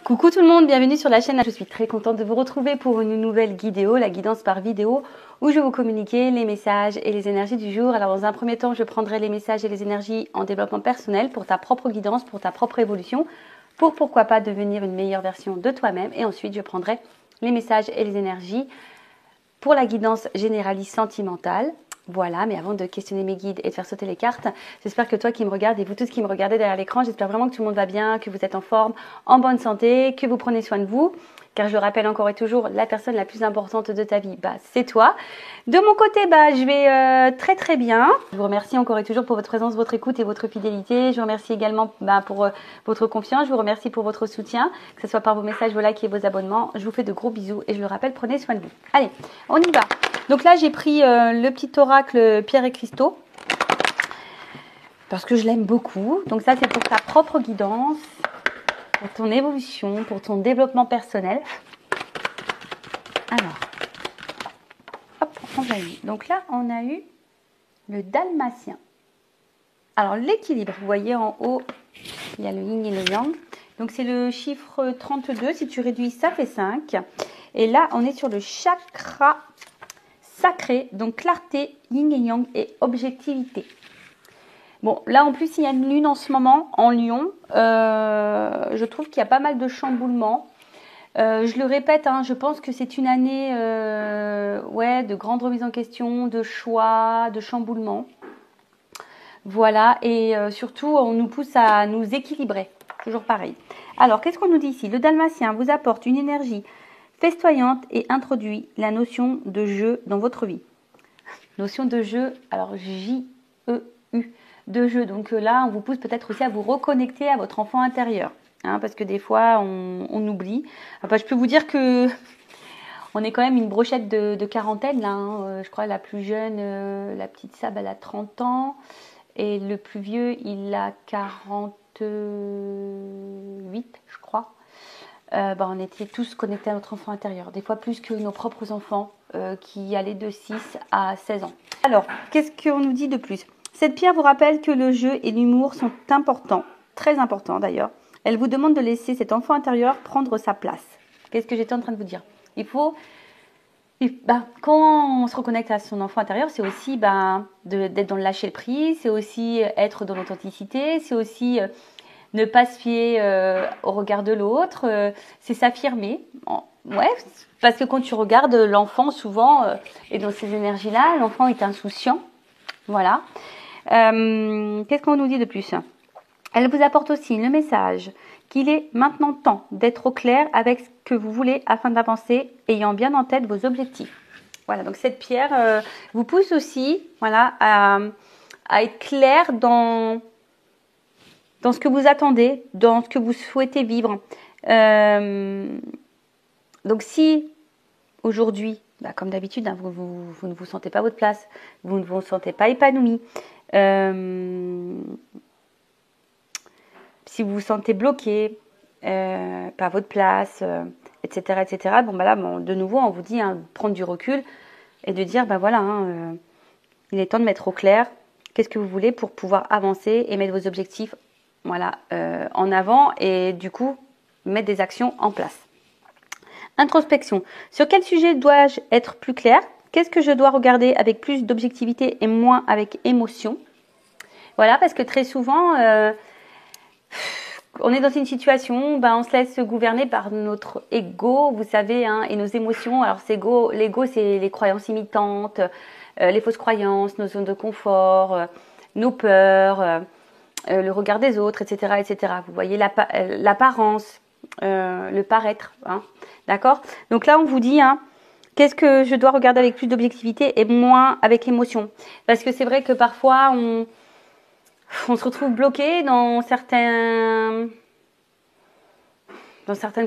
Coucou tout le monde, bienvenue sur la chaîne. Je suis très contente de vous retrouver pour une nouvelle vidéo, la guidance par vidéo, où je vais vous communiquer les messages et les énergies du jour. Alors dans un premier temps, je prendrai les messages et les énergies en développement personnel pour ta propre guidance, pour ta propre évolution, pour pourquoi pas devenir une meilleure version de toi-même. Et ensuite, je prendrai les messages et les énergies pour la guidance généraliste sentimentale. Voilà, mais avant de questionner mes guides et de faire sauter les cartes, j'espère que toi qui me regardes et vous tous qui me regardez derrière l'écran, j'espère vraiment que tout le monde va bien, que vous êtes en forme, en bonne santé, que vous prenez soin de vous. Car je le rappelle encore et toujours, la personne la plus importante de ta vie, c'est toi. De mon côté, je vais très très bien. Je vous remercie encore et toujours pour votre présence, votre écoute et votre fidélité. Je vous remercie également pour votre confiance. Je vous remercie pour votre soutien, que ce soit par vos messages, vos likes et vos abonnements. Je vous fais de gros bisous et je le rappelle, prenez soin de vous. Allez, on y va. Donc là, j'ai pris le petit oracle Pierre et Cristaux parce que je l'aime beaucoup. Donc ça, c'est pour ta propre guidance, pour ton évolution, pour ton développement personnel. Alors, hop, on va y. Donc là, on a eu le dalmatien. Alors, l'équilibre, vous voyez en haut, il y a le yin et le yang. Donc, c'est le chiffre 32. Si tu réduis, ça fait 5. Et là, on est sur le chakra sacré. Donc, clarté, yin et yang et objectivité. Bon, là, en plus, il y a une lune en ce moment en Lion. Je trouve qu'il y a pas mal de chamboulements. Je le répète, je pense que c'est une année de grande remise en question, de choix, de chamboulement. Voilà, et surtout, on nous pousse à nous équilibrer. Toujours pareil. Alors, qu'est-ce qu'on nous dit ici? Le dalmatien vous apporte une énergie festoyante et introduit la notion de jeu dans votre vie. Notion de jeu, alors J-E-U, de jeu. Donc là, on vous pousse peut-être aussi à vous reconnecter à votre enfant intérieur. Parce que des fois, on oublie. Je peux vous dire que on est quand même une brochette de quarantaine. Là, je crois la plus jeune, la petite Sab, elle a 30 ans. Et le plus vieux, il a 48, je crois. On était tous connectés à notre enfant intérieur. Des fois plus que nos propres enfants qui allaient de 6 à 16 ans. Alors, qu'est-ce qu'on nous dit de plus? Cette pierre vous rappelle que le jeu et l'humour sont importants. Très importants d'ailleurs. Elle vous demande de laisser cet enfant intérieur prendre sa place. Qu'est-ce que j'étais en train de vous dire? Il faut, quand on se reconnecte à son enfant intérieur, c'est aussi d'être dans le lâcher prise, c'est aussi être dans l'authenticité, c'est aussi ne pas se fier au regard de l'autre, c'est s'affirmer. Ouais, parce que quand tu regardes l'enfant, souvent, et dans ces énergies-là, l'enfant est insouciant. Voilà. Qu'est-ce qu'on nous dit de plus? Elle vous apporte aussi le message qu'il est maintenant temps d'être au clair avec ce que vous voulez afin d'avancer, ayant bien en tête vos objectifs. Voilà, donc cette pierre vous pousse aussi à être clair dans ce que vous attendez, dans ce que vous souhaitez vivre. Donc si aujourd'hui, comme d'habitude, vous ne vous sentez pas à votre place, vous ne vous sentez pas épanoui, si vous vous sentez bloqué, pas à votre place, etc., etc., de nouveau, on vous dit prendre du recul et de dire, il est temps de mettre au clair qu'est-ce que vous voulez pour pouvoir avancer et mettre vos objectifs en avant et du coup, mettre des actions en place. Introspection. Sur quel sujet dois-je être plus clair? Qu'est-ce que je dois regarder avec plus d'objectivité et moins avec émotion? Voilà, parce que très souvent, on est dans une situation, on se laisse gouverner par notre ego, vous savez, et nos émotions. Alors, l'ego, c'est les croyances imitantes, les fausses croyances, nos zones de confort, nos peurs, le regard des autres, etc., etc. Vous voyez l'apparence, le paraître, d'accord? Donc là, on vous dit, qu'est-ce que je dois regarder avec plus d'objectivité et moins avec émotion? Parce que c'est vrai que parfois, on se retrouve bloqué dans certaines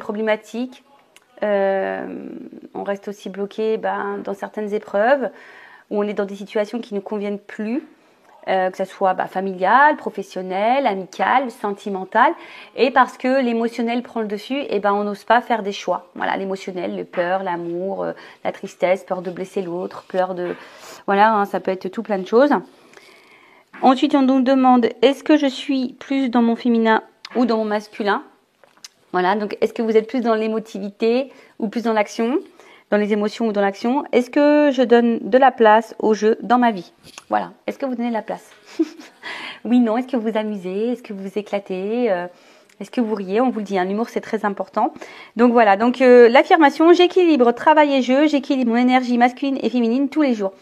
problématiques. On reste aussi bloqué dans certaines épreuves où on est dans des situations qui ne nous conviennent plus. Que ce soit familial, professionnel, amical, sentimental, et parce que l'émotionnel prend le dessus, on n'ose pas faire des choix. Voilà, l'émotionnel, le peur, l'amour, la tristesse, peur de blesser l'autre, peur de... Voilà, ça peut être tout plein de choses. Ensuite, on nous demande, est-ce que je suis plus dans mon féminin ou dans mon masculin? Voilà, donc est-ce que vous êtes plus dans l'émotivité ou plus dans l'action, dans les émotions ou dans l'action? Est-ce que je donne de la place au jeu dans ma vie? Voilà, est-ce que vous donnez de la place? Oui, non, est-ce que vous vous amusez? Est-ce que vous vous éclatez? Est-ce que vous riez? On vous le dit, hein, l'humour c'est très important. Donc voilà, donc l'affirmation, j'équilibre travail et jeu, j'équilibre mon énergie masculine et féminine tous les jours.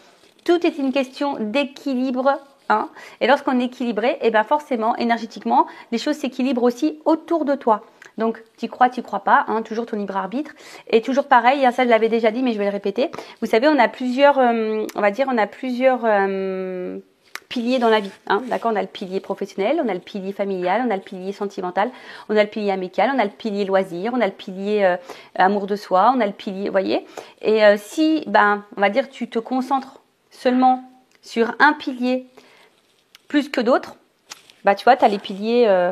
Tout est une question d'équilibre. Hein, et lorsqu'on est équilibré, et ben forcément, énergétiquement, les choses s'équilibrent aussi autour de toi. Donc, tu crois pas, hein, toujours ton libre arbitre. Et toujours pareil, ça je l'avais déjà dit, mais je vais le répéter. Vous savez, on a plusieurs, piliers dans la vie. Hein, d'accord, on a le pilier professionnel, on a le pilier familial, on a le pilier sentimental, on a le pilier amical, on a le pilier loisir, on a le pilier amour de soi, on a le pilier, vous voyez. Et si, on va dire, tu te concentres seulement sur un pilier plus que d'autres, tu vois, tu as les piliers,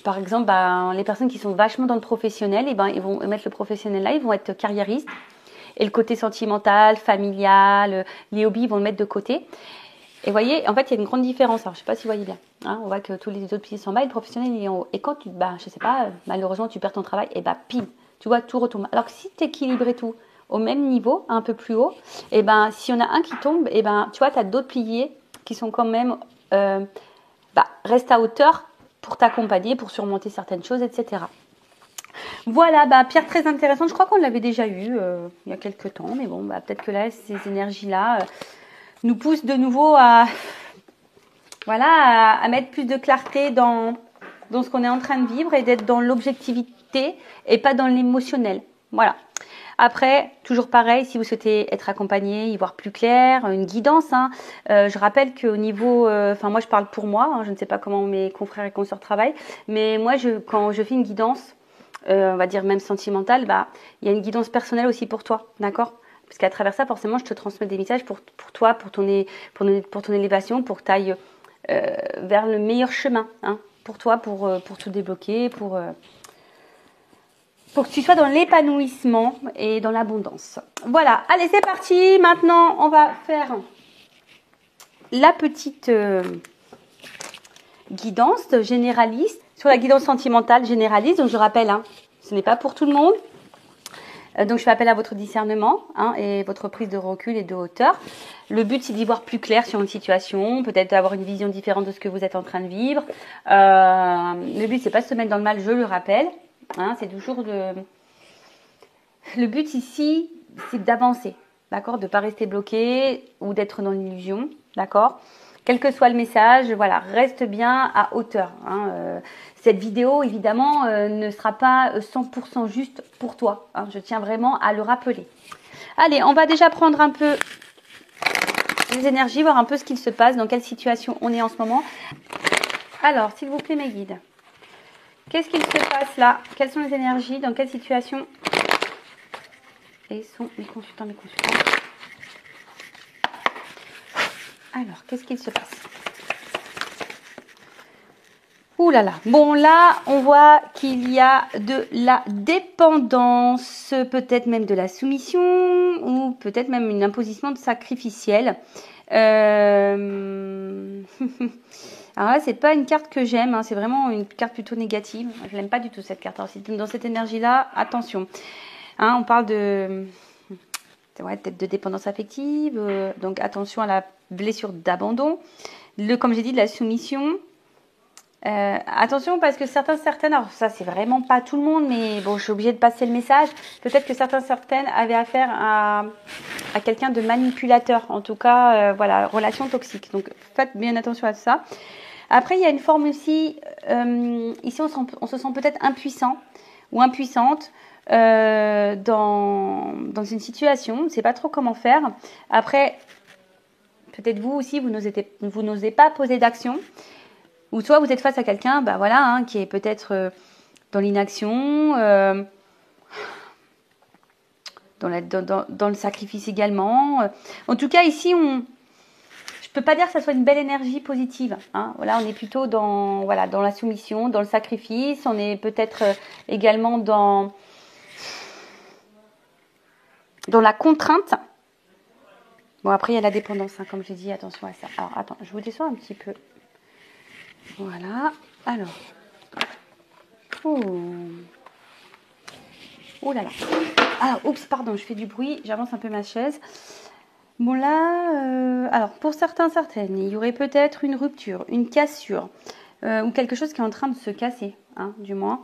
par exemple, les personnes qui sont vachement dans le professionnel, ils vont mettre le professionnel là, ils vont être carriéristes. Et le côté sentimental, familial, les hobbies, ils vont le mettre de côté. Et vous voyez, en fait, il y a une grande différence. Alors, je ne sais pas si vous voyez bien. Hein, on voit que tous les autres piliers sont en bas et le professionnel, il est en haut. Et quand tu, je sais pas, malheureusement, tu perds ton travail, et pile, tu vois, tout retombe. Alors que si tu équilibrais tout au même niveau, un peu plus haut, si on a un qui tombe, tu vois, tu as d'autres piliers qui sont quand même reste à hauteur pour t'accompagner, pour surmonter certaines choses, etc. Voilà, pierre très intéressante. Je crois qu'on l'avait déjà eu il y a quelques temps, mais bon, peut-être que là, ces énergies-là nous poussent de nouveau à mettre plus de clarté dans ce qu'on est en train de vivre et d'être dans l'objectivité et pas dans l'émotionnel. Voilà. Après, toujours pareil, si vous souhaitez être accompagné, y voir plus clair, une guidance. Hein, je rappelle qu'au niveau, moi je parle pour moi, hein, je ne sais pas comment mes confrères et consoeurs travaillent, mais moi quand je fais une guidance, on va dire même sentimentale, il y a une guidance personnelle aussi pour toi, d'accord? Parce qu'à travers ça, forcément, je te transmets des messages pour toi, pour ton élévation, pour que tu ailles vers le meilleur chemin, hein, pour toi, pour tout débloquer, pour que tu sois dans l'épanouissement et dans l'abondance. Voilà, allez, c'est parti. Maintenant, on va faire la petite guidance généraliste sur la guidance sentimentale généraliste. Donc, je rappelle, hein, ce n'est pas pour tout le monde. Donc, je fais appel à votre discernement, hein, et votre prise de recul et de hauteur. Le but, c'est d'y voir plus clair sur une situation, peut-être d'avoir une vision différente de ce que vous êtes en train de vivre. Le but, c'est pas de se mettre dans le mal, je le rappelle. Hein, c'est toujours le but ici, c'est d'avancer, d'accord, de ne pas rester bloqué ou d'être dans l'illusion, d'accord. Quel que soit le message, voilà, reste bien à hauteur. Hein. Cette vidéo, évidemment, ne sera pas 100% juste pour toi. Hein. Je tiens vraiment à le rappeler. Allez, on va déjà prendre un peu les énergies, voir un peu ce qu'il se passe, dans quelle situation on est en ce moment. Alors, s'il vous plaît, mes guides. Qu'est-ce qu'il se passe là? Quelles sont les énergies? Dans quelle situation? Et sont mes consultants, Alors, qu'est-ce qu'il se passe? Ouh là là. Bon, là, on voit qu'il y a de la dépendance, peut-être même de la soumission, ou peut-être même une imposition de sacrificiel. Alors là, c'est pas une carte que j'aime, hein, c'est vraiment une carte plutôt négative. Je l'aime pas du tout, cette carte. Alors, dans cette énergie-là, attention. Hein, on parle peut-être de dépendance affective, donc attention à la blessure d'abandon. Comme j'ai dit, de la soumission. Attention parce que certaines, alors ça c'est vraiment pas tout le monde, mais bon, je suis obligée de passer le message. Peut-être que certaines avaient affaire à quelqu'un de manipulateur, en tout cas, relation toxique. Donc faites bien attention à ça. Après, il y a une forme aussi, ici on se sent peut-être impuissant ou impuissante dans une situation, on ne sait pas trop comment faire. Après, peut-être vous aussi, vous n'osez pas poser d'action. Ou soit vous êtes face à quelqu'un qui est peut-être dans l'inaction, dans le sacrifice également. En tout cas, ici, je ne peux pas dire que ça soit une belle énergie positive. Hein. Voilà, on est plutôt dans la soumission, dans le sacrifice. On est peut-être également dans la contrainte. Bon, après, il y a la dépendance, hein, comme j'ai dit, attention à ça. Alors, attends, je vous descends un petit peu. Voilà, alors. Oh. Oh là là. Ah, oups, pardon, je fais du bruit. J'avance un peu ma chaise. Bon là, alors pour certaines, il y aurait peut-être une rupture, une cassure, ou quelque chose qui est en train de se casser, hein, du moins.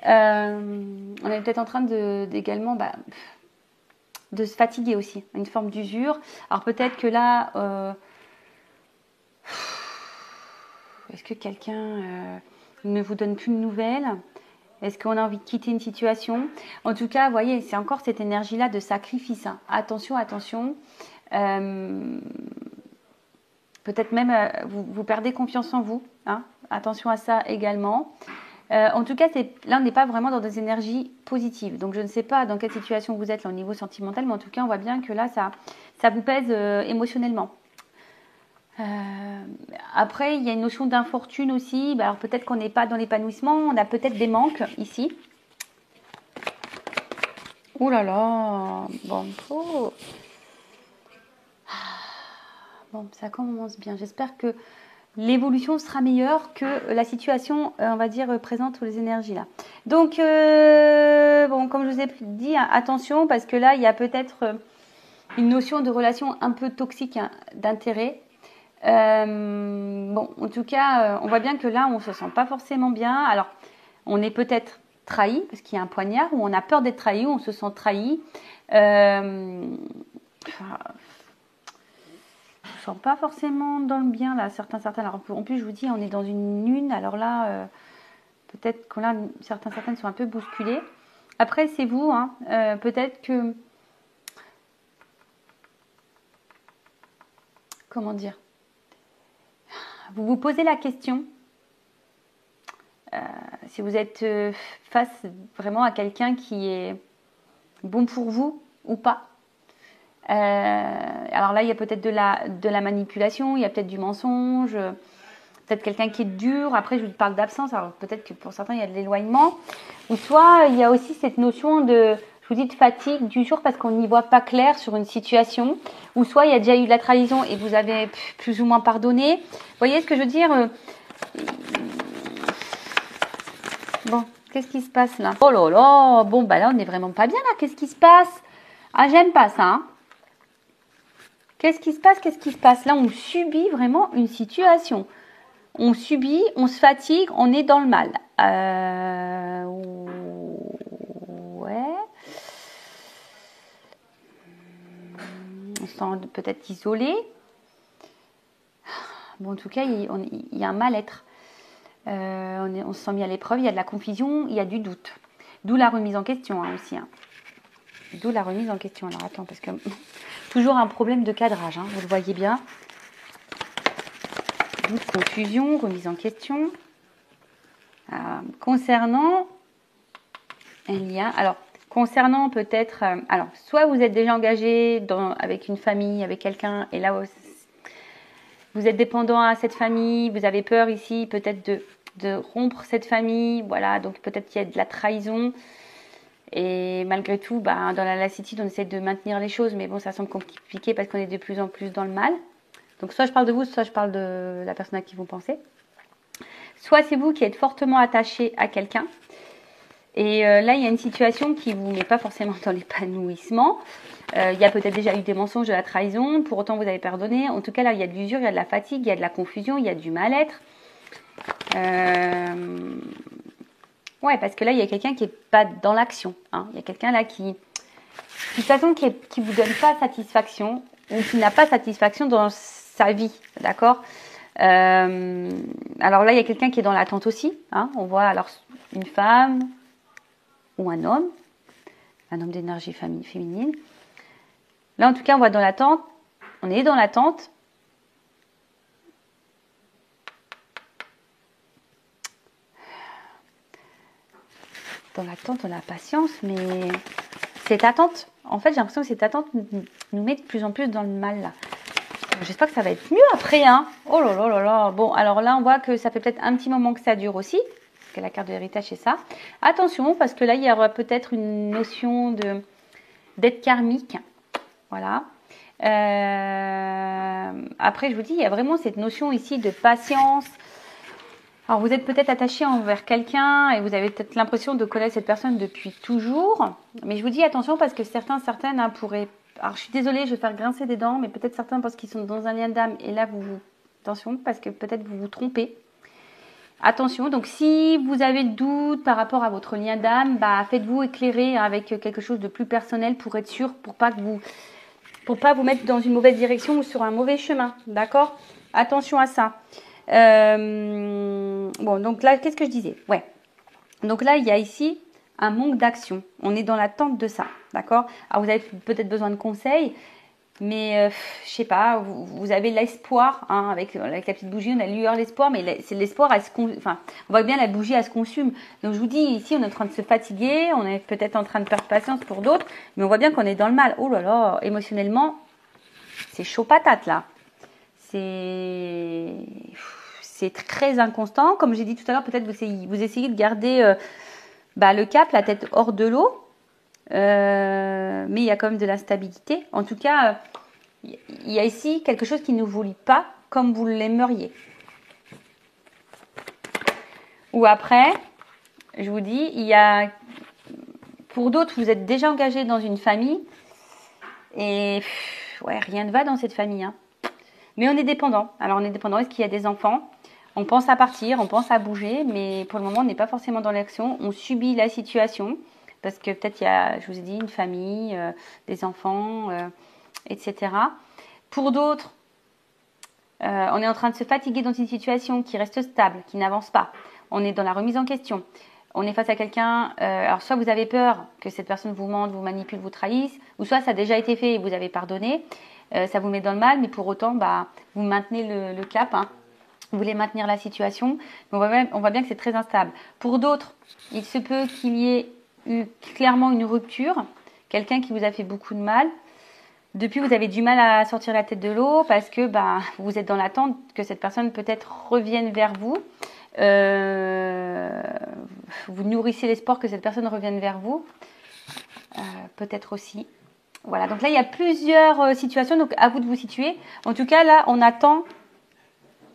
On est peut-être en train également de se fatiguer aussi, une forme d'usure. Alors peut-être que là, est-ce que quelqu'un ne vous donne plus de nouvelles? Est-ce qu'on a envie de quitter une situation? En tout cas, vous voyez, c'est encore cette énergie-là de sacrifice, hein. Attention, attention. Peut-être même vous perdez confiance en vous, hein. Attention à ça également. En tout cas, là, on n'est pas vraiment dans des énergies positives. Donc, je ne sais pas dans quelle situation vous êtes là, au niveau sentimental, mais en tout cas, on voit bien que là, ça vous pèse émotionnellement. Après, il y a une notion d'infortune aussi. Alors, peut-être qu'on n'est pas dans l'épanouissement. On a peut-être des manques ici. Oh là là. Bon, bon, ça commence bien. J'espère que l'évolution sera meilleure que la situation, on va dire, présente sur les énergies là. Donc, bon, comme je vous ai dit, hein, attention, parce que là, il y a peut-être une notion de relation un peu toxique, hein, d'intérêt. Bon, en tout cas, on voit bien que là, on ne se sent pas forcément bien. Alors, on est peut-être trahi, parce qu'il y a un poignard, ou on a peur d'être trahi, ou on se sent trahi. Je ne sens pas forcément dans le bien, là, certains. Alors, en plus, je vous dis, on est dans une lune, alors là, peut-être que là, certaines sont un peu bousculées. Après, c'est vous, hein, peut-être que... Comment dire? Vous vous posez la question, si vous êtes face vraiment à quelqu'un qui est bon pour vous ou pas. Alors là, il y a peut-être de la manipulation, il y a peut-être du mensonge, peut-être quelqu'un qui est dur. Après, je vous parle d'absence, alors peut-être que pour certains, il y a de l'éloignement. Ou soit, il y a aussi cette notion de, je vous dis, de fatigue, d'usure, parce qu'on n'y voit pas clair sur une situation. Ou soit, il y a déjà eu de la trahison et vous avez plus ou moins pardonné. Vous voyez ce que je veux dire? Bon, qu'est-ce qui se passe là? Oh là là, bon, bah là, on n'est vraiment pas bien là. Qu'est-ce qui se passe? Ah, j'aime pas ça, hein. Qu'est-ce qui se passe? Qu'est-ce qui se passe? Là, on subit vraiment une situation. On subit, on se fatigue, on est dans le mal. Ouais. On se sent peut-être isolé. Bon, en tout cas, il y a un mal-être. On se sent mis à l'épreuve, il y a de la confusion, il y a du doute. D'où la remise en question, hein, aussi. Hein. D'où la remise en question. Alors, attends, parce que toujours un problème de cadrage, hein, vous le voyez bien. Doute, confusion, remise en question. Concernant un lien, alors concernant peut-être, alors soit vous êtes déjà engagé avec une famille, avec quelqu'un, et là vous êtes dépendant à cette famille, vous avez peur ici peut-être de rompre cette famille, voilà, donc peut-être qu'il y a de la trahison, et malgré tout, dans la lassitude, on essaie de maintenir les choses, mais bon, ça semble compliqué parce qu'on est de plus en plus dans le mal. Donc soit je parle de vous, soit je parle de la personne à qui vous pensez. Soit c'est vous qui êtes fortement attaché à quelqu'un. Et là, il y a une situation qui ne vous met pas forcément dans l'épanouissement. Il y a peut-être déjà eu des mensonges, de la trahison. Pour autant, vous avez pardonné. En tout cas, là, il y a de l'usure, il y a de la fatigue, il y a de la confusion, il y a du mal-être. Ouais, parce que là, il y a quelqu'un qui n'est pas dans l'action. Hein. Il y a quelqu'un là qui, de toute façon, qui ne vous donne pas satisfaction ou qui n'a pas satisfaction dans sa vie. D'accord? Alors là, il y a quelqu'un qui est dans l'attente aussi. Hein. On voit alors une femme ou un homme d'énergie féminine. Là, en tout cas, on voit dans l'attente. On est dans l'attente. Dans l'attente, on a patience, mais cette attente, en fait, j'ai l'impression que cette attente nous met de plus en plus dans le mal, là. J'espère que ça va être mieux après, hein. Oh là là là là. Bon, alors là, on voit que ça fait peut-être un petit moment que ça dure aussi. Parce que la carte de l'héritage, c'est ça. Attention, parce que là, il y aura peut-être une notion d'être karmique. Voilà. Après, je vous dis, il y a vraiment cette notion ici de patience. Alors, vous êtes peut-être attaché envers quelqu'un et vous avez peut-être l'impression de connaître cette personne depuis toujours. Mais je vous dis attention parce que certaines hein, pourraient... Alors, je suis désolée, je vais faire grincer des dents, mais peut-être certains parce qu'ils sont dans un lien d'âme. Et là, attention, parce que peut-être vous vous trompez. Attention, donc si vous avez le doute par rapport à votre lien d'âme, bah, faites-vous éclairer avec quelque chose de plus personnel pour être sûr, pour pas vous mettre dans une mauvaise direction ou sur un mauvais chemin. D'accord? Attention à ça. Bon, donc là, qu'est-ce que je disais? Ouais. Donc là, il y a ici un manque d'action. On est dans l'attente de ça, d'accord? Alors, vous avez peut-être besoin de conseils, mais je sais pas, vous avez l'espoir, hein, avec la petite bougie, on a lueur l'espoir, mais c'est l'espoir, enfin, on voit bien la bougie, elle se consume. Donc, je vous dis, ici, on est en train de se fatiguer, on est peut-être en train de perdre patience pour d'autres, mais on voit bien qu'on est dans le mal. Oh là là, émotionnellement, c'est chaud patate, là. C'est très inconstant. Comme j'ai dit tout à l'heure, peut-être vous essayez de garder le cap, la tête hors de l'eau. Mais il y a quand même de l'instabilité. En tout cas, il y a ici quelque chose qui ne vous lie pas comme vous l'aimeriez. Ou après, je vous dis, pour d'autres, vous êtes déjà engagé dans une famille. Et ouais, rien ne va dans cette famille, hein. Mais on est dépendant. Alors, on est dépendant. Est-ce qu'il y a des enfants? On pense à partir, on pense à bouger, mais pour le moment, on n'est pas forcément dans l'action. On subit la situation parce que peut-être il y a, je vous ai dit, une famille, des enfants, etc. Pour d'autres, on est en train de se fatiguer dans une situation qui reste stable, qui n'avance pas. On est dans la remise en question. On est face à quelqu'un, alors soit vous avez peur que cette personne vous mente, vous manipule, vous trahisse, ou soit ça a déjà été fait et vous avez pardonné. Ça vous met dans le mal, mais pour autant, vous maintenez le cap. Hein. Vous voulez maintenir la situation. On voit bien que c'est très instable. Pour d'autres, il se peut qu'il y ait eu clairement une rupture. Quelqu'un qui vous a fait beaucoup de mal. Depuis, vous avez du mal à sortir la tête de l'eau parce que vous êtes dans l'attente que cette personne peut-être revienne vers vous. Vous nourrissez l'espoir que cette personne revienne vers vous. Peut-être aussi. Voilà, donc là, il y a plusieurs situations, donc à vous de vous situer. En tout cas, là, on attend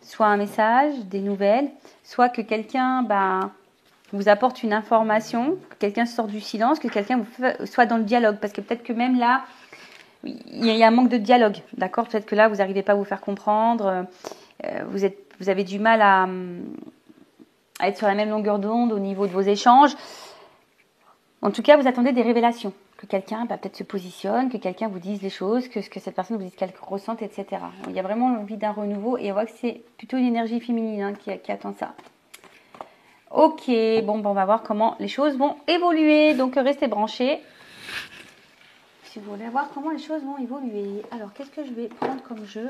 soit un message, des nouvelles, soit que quelqu'un vous apporte une information, que quelqu'un sort du silence, que quelqu'un soit dans le dialogue. Parce que peut-être que même là, il y a un manque de dialogue, d'accord? Peut-être que là, vous n'arrivez pas à vous faire comprendre, vous avez du mal à être sur la même longueur d'onde au niveau de vos échanges. En tout cas, vous attendez des révélations. Que quelqu'un peut-être se positionne, que quelqu'un vous dise les choses, que cette personne vous dise qu'elle ressente, etc. Il y a vraiment l'envie d'un renouveau et on voit que c'est plutôt une énergie féminine hein, qui attend ça. Ok, bon, on va voir comment les choses vont évoluer. Donc, restez branchés. Si vous voulez voir comment les choses vont évoluer. Alors, qu'est-ce que je vais prendre comme jeu?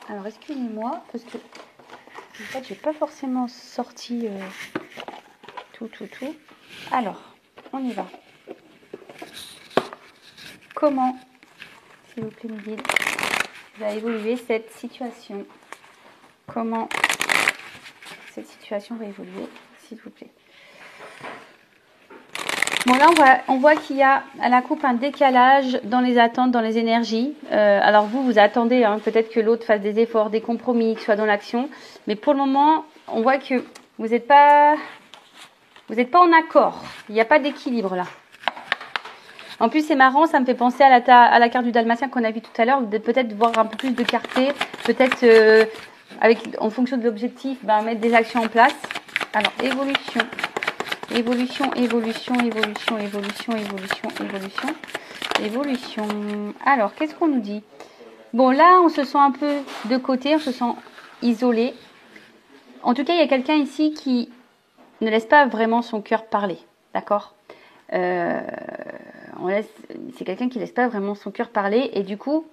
Alors, excusez-moi, parce que en fait, j'ai pas forcément sorti tout. Alors, on y va. Comment, s'il vous plaît, me guide, va évoluer cette situation? Comment cette situation va évoluer, s'il vous plaît? Bon, là, on voit qu'il y a à la coupe un décalage dans les attentes, dans les énergies. Alors, vous attendez hein, peut-être que l'autre fasse des efforts, des compromis, qu'il soit dans l'action. Mais pour le moment, on voit que vous n'êtes pas en accord. Il n'y a pas d'équilibre là. En plus, c'est marrant, ça me fait penser à la carte du Dalmatien qu'on a vu tout à l'heure. Peut-être voir un peu plus de clarté. Peut-être, en fonction de l'objectif, mettre des actions en place. Alors, évolution. Alors, qu'est-ce qu'on nous dit? Bon, là, on se sent un peu de côté, on se sent isolé. En tout cas, il y a quelqu'un ici qui ne laisse pas vraiment son cœur parler, d'accord? C'est quelqu'un qui ne laisse pas vraiment son cœur parler et du coup,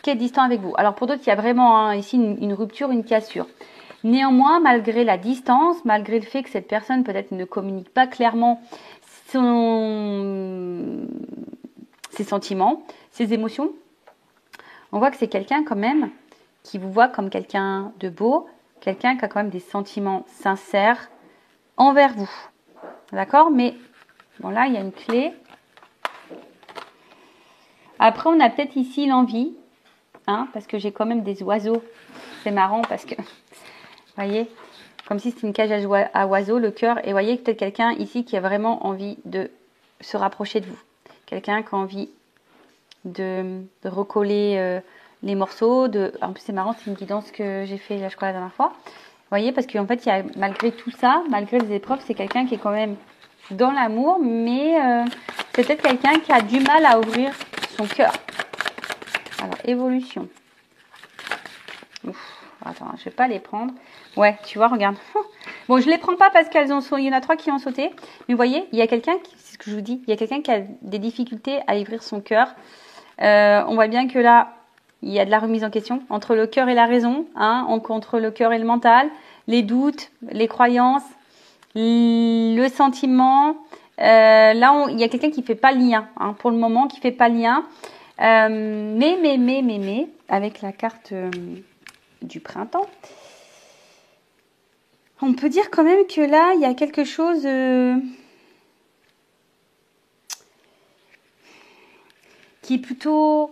qui est distant avec vous. Alors, pour d'autres, il y a vraiment ici une rupture, une cassure. Néanmoins, malgré la distance, malgré le fait que cette personne peut-être ne communique pas clairement ses sentiments, ses émotions, on voit que c'est quelqu'un quand même qui vous voit comme quelqu'un de beau, quelqu'un qui a quand même des sentiments sincères envers vous. D'accord? Mais bon, là, il y a une clé. Après, on a peut-être ici l'envie, hein, parce que j'ai quand même des oiseaux. C'est marrant parce que voyez, comme si c'était une cage à oiseaux, le cœur. Et vous voyez peut-être quelqu'un ici qui a vraiment envie de se rapprocher de vous. Quelqu'un qui a envie de recoller les morceaux. En plus, c'est marrant, c'est une guidance que j'ai fait, là, je crois, la dernière fois. Vous voyez, parce qu'en fait, il y a, malgré tout ça, malgré les épreuves, c'est quelqu'un qui est quand même dans l'amour, mais c'est peut-être quelqu'un qui a du mal à ouvrir son cœur. Alors, évolution. Ouf, attends, je vais pas les prendre. Ouais, tu vois, regarde. Bon, je les prends pas parce qu'elles il y en a 3 qui ont sauté. Mais vous voyez, il y a quelqu'un, c'est ce que je vous dis, il y a quelqu'un qui a des difficultés à ouvrir son cœur. On voit bien que là, il y a de la remise en question entre le cœur et la raison, hein, entre le cœur et le mental, les doutes, les croyances, le sentiment. Là, il y a quelqu'un qui fait pas le lien, hein, pour le moment, qui fait pas le lien. Mais, avec la carte du printemps, on peut dire quand même que là, il y a quelque chose qui est plutôt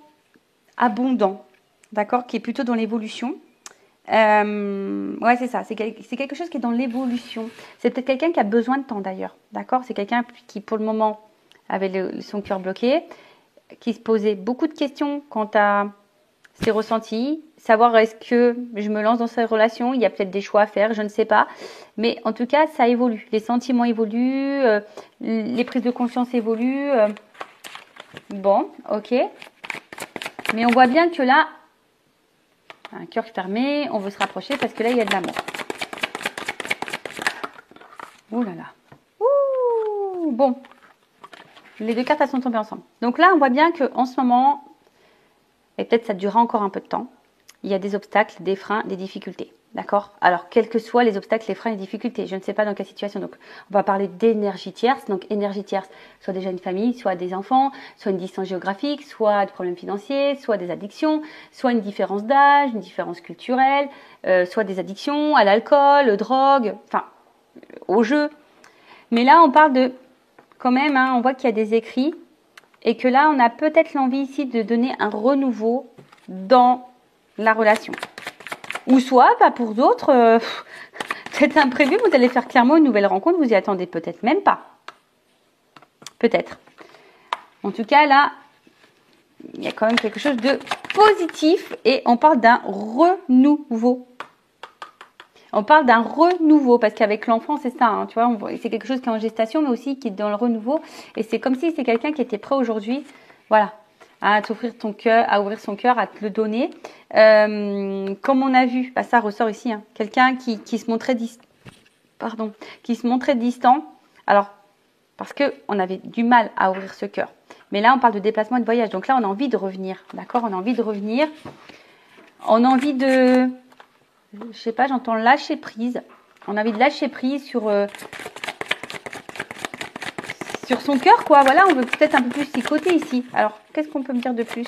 abondant, d'accord, qui est plutôt dans l'évolution. Ouais, c'est ça, c'est quelque chose qui est dans l'évolution. C'est peut-être quelqu'un qui a besoin de temps d'ailleurs, d'accord. C'est quelqu'un qui, pour le moment, avait son cœur bloqué, qui se posait beaucoup de questions quant à ses ressentis, savoir est-ce que je me lance dans cette relation, il y a peut-être des choix à faire, je ne sais pas. Mais en tout cas, ça évolue. Les sentiments évoluent, les prises de conscience évoluent. Bon, ok. Mais on voit bien que là, un cœur fermé, on veut se rapprocher parce que là, il y a de l'amour. Ouh là là. Ouh, bon. Les 2 cartes, elles sont tombées ensemble. Donc là, on voit bien qu'en ce moment, et peut-être ça durera encore un peu de temps, il y a des obstacles, des freins, des difficultés. D'accord? Alors, quels que soient les obstacles, les freins, les difficultés, je ne sais pas dans quelle situation. Donc, on va parler d'énergie tierce. Donc, énergie tierce, soit déjà une famille, soit des enfants, soit une distance géographique, soit des problèmes financiers, soit des addictions, soit une différence d'âge, une différence culturelle, soit des addictions à l'alcool, aux drogues, enfin, au jeu. Mais là, on parle de, quand même, hein, on voit qu'il y a des écrits et que là, on a peut-être l'envie ici de donner un renouveau dans la relation. Ou soit, pas pour d'autres, peut-être imprévu, vous allez faire clairement une nouvelle rencontre, vous y attendez peut-être même pas. Peut-être. En tout cas, là, il y a quand même quelque chose de positif et on parle d'un renouveau. On parle d'un renouveau parce qu'avec l'enfant, c'est ça, hein, tu vois, c'est quelque chose qui est en gestation, mais aussi qui est dans le renouveau. Et c'est comme si c'est quelqu'un qui était prêt aujourd'hui, voilà, à t'offrir ton cœur, à ouvrir son cœur, à te le donner. Comme on a vu, bah, ça ressort ici, hein, quelqu'un qui se montrait distant. Alors, parce qu'on avait du mal à ouvrir ce cœur. Mais là, on parle de déplacement et de voyage. Donc là, on a envie de revenir, d'accord? On a envie de revenir. On a envie de... Je sais pas, j'entends lâcher prise. On a envie de lâcher prise sur son cœur, quoi. Voilà, on veut peut-être un peu plus s'y côté ici. Alors, qu'est-ce qu'on peut me dire de plus?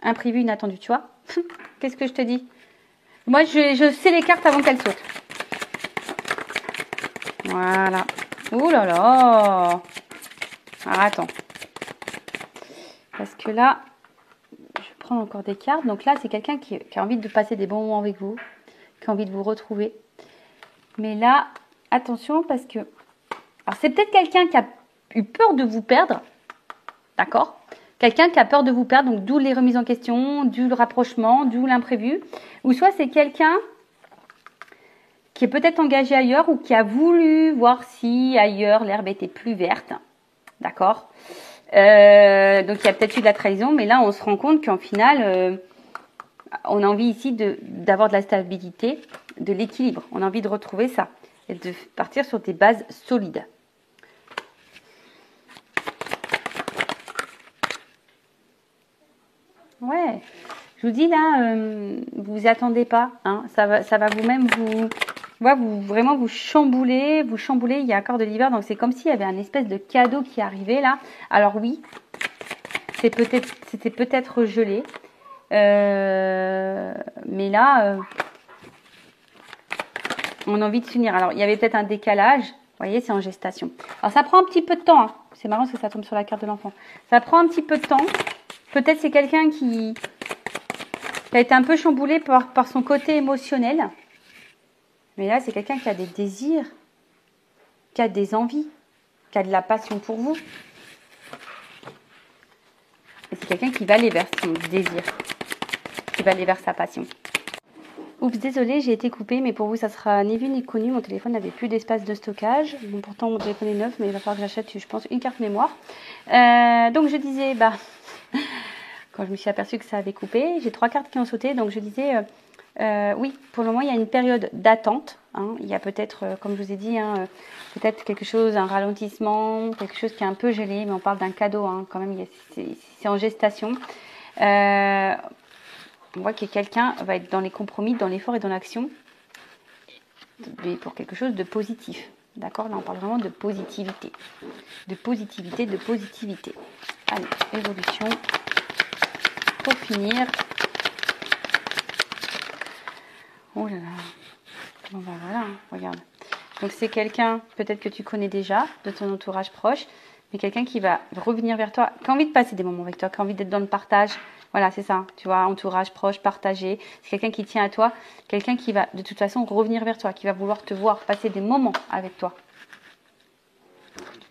Imprévu, inattendu, tu vois. Qu'est-ce que je te dis? Moi, je sais les cartes avant qu'elles sautent. Voilà. Ouh là là. Alors, attends. Parce que là, je vais prendre encore des cartes. Donc là, c'est quelqu'un qui a envie de passer des bons moments avec vous, qui a envie de vous retrouver. Mais là, attention parce que... Alors, c'est peut-être quelqu'un qui a eu peur de vous perdre. D'accord? Quelqu'un qui a peur de vous perdre, donc d'où les remises en question, d'où le rapprochement, d'où l'imprévu. Ou soit c'est quelqu'un qui est peut-être engagé ailleurs ou qui a voulu voir si ailleurs l'herbe était plus verte. D'accord? Donc il y a peut-être eu de la trahison, mais là on se rend compte qu'en final, on a envie ici d'avoir de la stabilité, de l'équilibre. On a envie de retrouver ça et de partir sur des bases solides. Ouais, je vous dis là, vous vous attendez pas, hein, ça va vous-même vraiment vous chambouler, il y a encore de l'hiver, donc c'est comme s'il y avait un espèce de cadeau qui arrivait là. Alors oui, c'était peut-être gelé, mais là, on a envie de s'unir. Alors il y avait peut-être un décalage, vous voyez, c'est en gestation. Alors ça prend un petit peu de temps, hein. C'est marrant parce que ça tombe sur la carte de l'enfant. Ça prend un petit peu de temps. Peut-être c'est quelqu'un qui qui a été un peu chamboulé par son côté émotionnel. Mais là, c'est quelqu'un qui a des désirs, qui a des envies, qui a de la passion pour vous. Et c'est quelqu'un qui va aller vers son désir, qui va aller vers sa passion. Oups, désolé, j'ai été coupée, mais pour vous, ça sera ni vu ni connu. Mon téléphone n'avait plus d'espace de stockage. Bon, pourtant, mon téléphone est neuf, mais il va falloir que j'achète, je pense, une carte mémoire. Donc, je disais, quand je me suis aperçue que ça avait coupé, j'ai 3 cartes qui ont sauté. Donc, je disais, oui, pour le moment, il y a une période d'attente. Hein. Il y a peut-être, comme je vous ai dit, peut-être quelque chose, un ralentissement, quelque chose qui est un peu gelé, mais on parle d'un cadeau, hein, quand même, c'est en gestation. On voit que quelqu'un va être dans les compromis, dans l'effort et dans l'action, mais pour quelque chose de positif. D'accord? Là, on parle vraiment de positivité. De positivité, de positivité. Allez, évolution. Pour finir. Oh là là. Bon, voilà, regarde. Donc, c'est quelqu'un, peut-être que tu connais déjà, de ton entourage proche, mais quelqu'un qui va revenir vers toi, qui a envie de passer des moments avec toi, qui a envie d'être dans le partage. Voilà, c'est ça, tu vois, entourage proche, partagé. C'est quelqu'un qui tient à toi, quelqu'un qui va de toute façon revenir vers toi, qui va vouloir te voir passer des moments avec toi.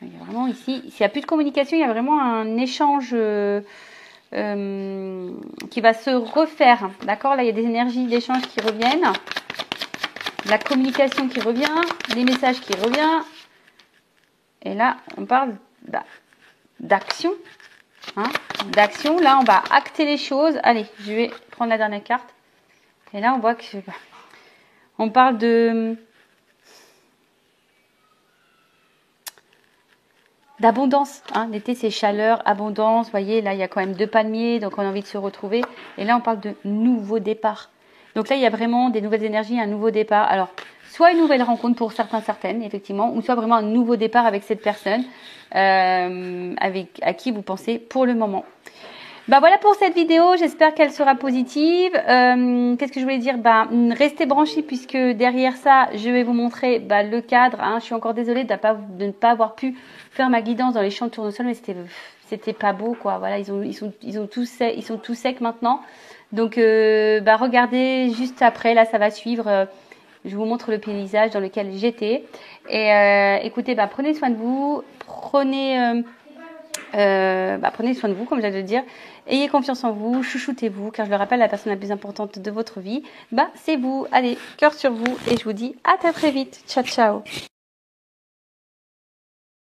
Il y a vraiment ici, s'il n'y a plus de communication, il y a vraiment un échange qui va se refaire. D'accord? Là, il y a des énergies d'échange qui reviennent. La communication qui revient, les messages qui reviennent. Et là, on parle d'action. Hein, d'action, là on va acter les choses. Allez, je vais prendre la dernière carte. Et là on voit que on parle d'abondance. Hein. L'été c'est chaleur, abondance. Vous voyez, là il y a quand même 2 palmiers, donc on a envie de se retrouver. Et là on parle de nouveau départ. Donc là il y a vraiment des nouvelles énergies, un nouveau départ. Alors, soit une nouvelle rencontre pour certaines, effectivement, ou soit vraiment un nouveau départ avec cette personne à qui vous pensez pour le moment. Voilà pour cette vidéo, j'espère qu'elle sera positive. Qu'est-ce que je voulais dire? Restez branchés puisque derrière ça, je vais vous montrer le cadre. Hein. Je suis encore désolée de ne pas avoir pu faire ma guidance dans les champs de tournesol, mais c'était pas beau, quoi. Voilà, ils sont tous secs maintenant. Donc, regardez juste après, là, ça va suivre. Je vous montre le paysage dans lequel j'étais. Et écoutez, prenez soin de vous. Prenez soin de vous, comme j'allais le dire. Ayez confiance en vous, chouchoutez-vous, car je le rappelle, la personne la plus importante de votre vie, c'est vous. Allez, cœur sur vous, et je vous dis à très vite. Ciao, ciao.